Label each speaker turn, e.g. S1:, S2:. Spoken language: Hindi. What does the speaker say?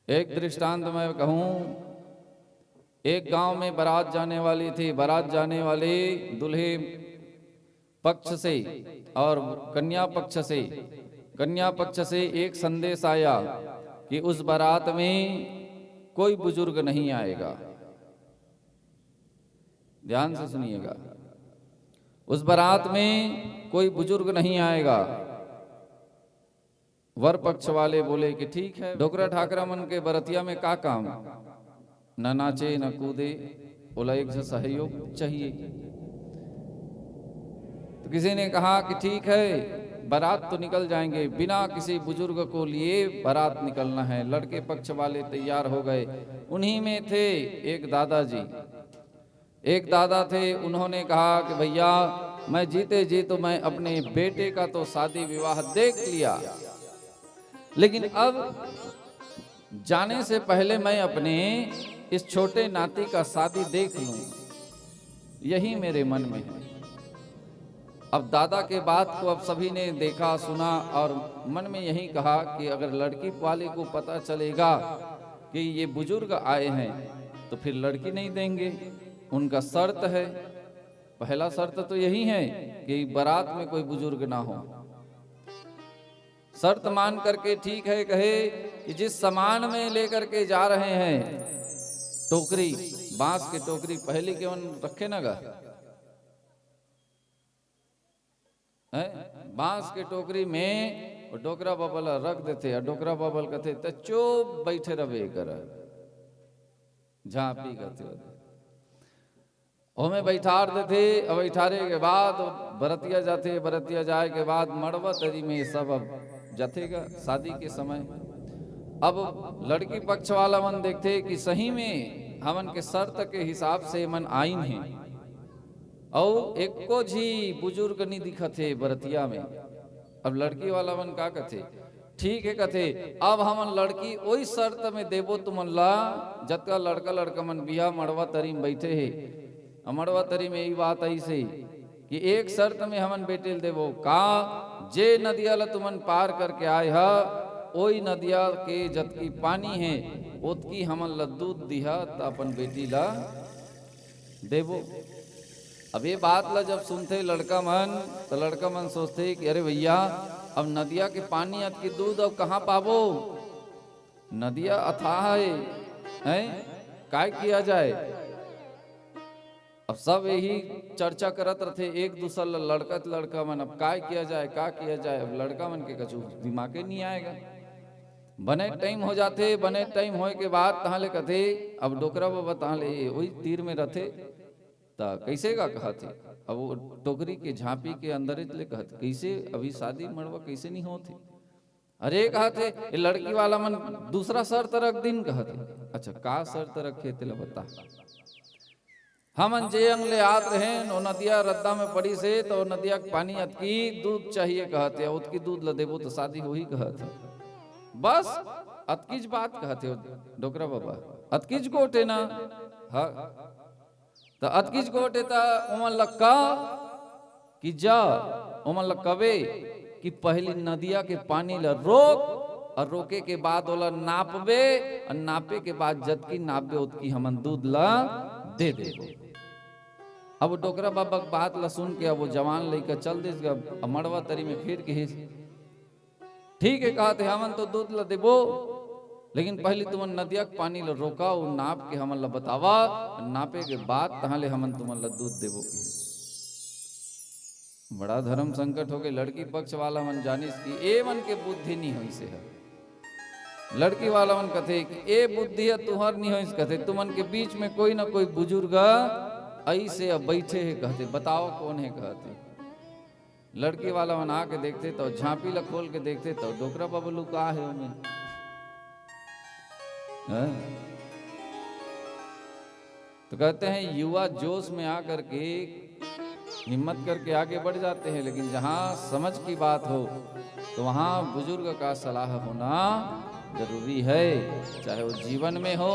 S1: एक दृष्टांत मैं कहूँ, एक गांव में बारात जाने वाली थी। बारात जाने वाले दूल्हे पक्ष से और कन्या पक्ष से एक संदेश आया कि उस बारात में कोई बुजुर्ग नहीं आएगा। ध्यान से सुनिएगा, उस बारात में कोई बुजुर्ग नहीं आएगा। वर पक्ष वाले बोले कि ठीक है, डोकरा ठाकरा मन के बरतिया में का काम, न नाचे न कूदे, बोला एक से सहयोग चाहिए। तो किसी ने कहा कि ठीक है, बारात तो निकल जाएंगे, बिना किसी बुजुर्ग को लिए बारात निकलना है। लड़के पक्ष वाले तैयार हो गए। उन्हीं में थे एक दादाजी, एक दादा थे। उन्होंने कहा कि भैया मैं जीते जी तो मैं अपने बेटे का तो शादी विवाह देख लिया, लेकिन अब जाने से पहले मैं अपने इस छोटे नाती का शादी देख लूं, यही मेरे मन में है। अब दादा के बात को अब सभी ने देखा सुना और मन में यही कहा कि अगर लड़की वाले को पता चलेगा कि ये बुजुर्ग आए हैं तो फिर लड़की नहीं देंगे। उनका शर्त है, पहला शर्त तो यही है कि बारात में कोई बुजुर्ग ना हो। शर्त मान करके ठीक है कहे कि जिस सामान में लेकर के जा रहे हैं, टोकरी, बांस की टोकरी, पहले केवन रखे ना गा, बांस के टोकरी में डोकरा बबल रख देते। और डोकरा बबल कहते तो चुप बैठे रहे कर, झांपी कहते हमें बैठार देते। अब बैठारे के बाद बरतिया जाते, बरतिया जाए के बाद मड़वा तरी में सब अब जातेगा शादी के समय। अब लड़की पक्ष वाला मन देखते कि सही में हमन के शर्त के हिसाब से मन आइन है और एको जी बुजुर्ग नहीं दिखते बरतिया में। अब लड़की वाला मन का कहते, ठीक है कहते, अब हमन लड़की वही शर्त में देबो तुमन ला जतका लड़का लड़का मन बिहा मड़वा तरी में बैठे है। मड़वा तरी में यही बात ऐसे कि एक शर्त में हमन बेटेल देवो का, जे नदिया ला तुमन पार करके आए हा, ओई नदिया के जतकी पानी है ओतकी हमन ला दूध दिहा तो अपन बेटी ला देवो। अब ये बात ला जब सुनते लड़का मन, तो लड़का मन सोचते कि अरे भैया अब नदिया के पानी अतकी दूध अब कहाँ पाबो, नदिया अथाह है, काय किया जाए। अब सब यही चर्चा करत रहे एक दूसरा लड़का मन, अब काय किया जाए, का किया जाए। अब लड़का मन के कछु दिमागे नहीं आएगा। बने टाइम हो जाते, बने टाइम होए के बाद तहाले कहते, अब डोकरा बाबा तहाले वही तीर में रहते ता कैसे का कहते। अब वो टोकरी के झांपी के अंदर ले कहते कैसे अभी शादी मड़वा कैसे नहीं होते। अरे कहते ये लड़की वाला मन दूसरा शर्त रख दिन कहते। अच्छा का शर्त रखे तेला बता। हमन जे अंग ले आत रहे नो नदिया रद्दा में पड़ी से तो नदिया के पानी अतकी दूध चाहिए कहते, उतकी दूध ल देबो तो शादी हो ही कहते। बस अतकीज बात कहते हो डोकरा बाबा, अतकीज गोटे ना। हाँ तो अतकीज गोटे ता उमन लक्का कि जा उमन लक्कबे कि पहली नदिया के पानी ला रोक और रोके के बाद ओला नापबे और नापे के बाद जतकी नापबे उतकी हमन दूध ला दे देबो। अब डोकरा बाबा बात ला सुन के अब वो जवान लेकर चल देगा मड़वा तरी में फिर के ठीक है कहते हमन तो दूध ला देबो, लेकिन पहले तुमन नदिया के पानी ला रोका और नाप के हमन ला बतावा, नापे के बाद तहाले हमन तुमन ला दूध देबो। बड़ा धर्म संकट हो गए। लड़की पक्ष वाला मन जानिस कि ए मन के बुद्धि नहीं होई से है। लड़की वाला मन कहते कि ए बुद्धि है तुहर नहीं होइस कहते, तुमन के बीच में कोई ना कोई बुजुर्ग ऐसे अब बैठे है कहते, बताओ कौन है कहते। लड़की वाला मन आके देखते तो झांपी ला खोल के देखते तो डोकरा बबलू का है उनमें। तो कहते हैं युवा जोश में आकर के हिम्मत करके आगे बढ़ जाते हैं, लेकिन जहां समझ की बात हो तो वहां बुजुर्ग का सलाह होना जरूरी है, चाहे वो जीवन में हो